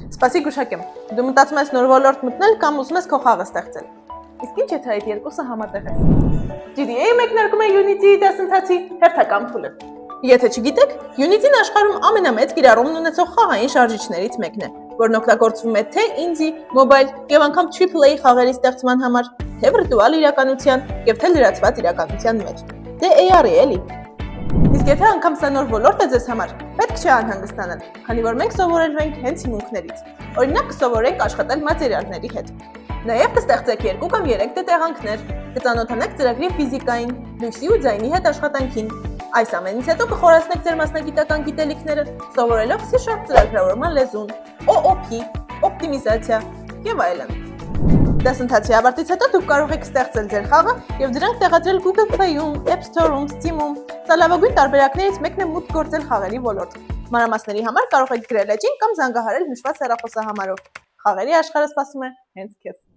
Սպասի գուշակեմ։ Դու մտածում ես նոր ոլորտ մտնել կամ ուզում ես քո խաղը ստեղծել։ Իսկ ինչ եթե այդ երկուսը համատեղ է։ GDA մեկնարկում է Unity դասընթացի հերթական փուլը։ Եթե չգիտեք, Unity-ն աշխարհում ամենամեծ կիրառումն ունեցող խաղային շարժիչներից մեկն է, որն օգտագործվում է թե indie, mobile եւ անգամ AAA խաղերի ստեղծման համար, թե վիրտուալ իրականության եւ թե լրացված իրականության մեջ։ Դե AR-ի էլի։ Իսկ եթե անգամ սա նոր ոլորտ է ձեզ համար, պետք չէ անհանգստանալ, քանի որ մենք սովորելու ենք հենց հիմունքներից։ Օրինակ կսովորենք աշխատել մատերիալների հետ։ Նաև կստեղծեք 2 կամ 3 տեղանքներ, կծանոթանաք ծրագրի ֆիզիկային, լույսի ու ձայնի հետ աշխատանքին։ Այս ամենից հետո կխորացնեք ձեր մասնագիտական գիտելիքները, սովորելով C# ծրագրավորման լեզուն, OOP, օպտիմիզացիա եւ այլն։ Դասընթացի ավարտից հետո դուք կարող եք ստեղծել ձեր խաղը եւ դրանք տեղադրել Google Play-ում, App Store-ում, Steam-ում։ Սա լավագույն տարբերակներից մեկն է մուտք գործել խաղերի ոլորտ։ Մանրամասների համար կարող եք գրել էջին կամ զանգահարել նշված հեռախոսահամարով։ Խաղերի աշխարհը սպասում է հենց քեզ։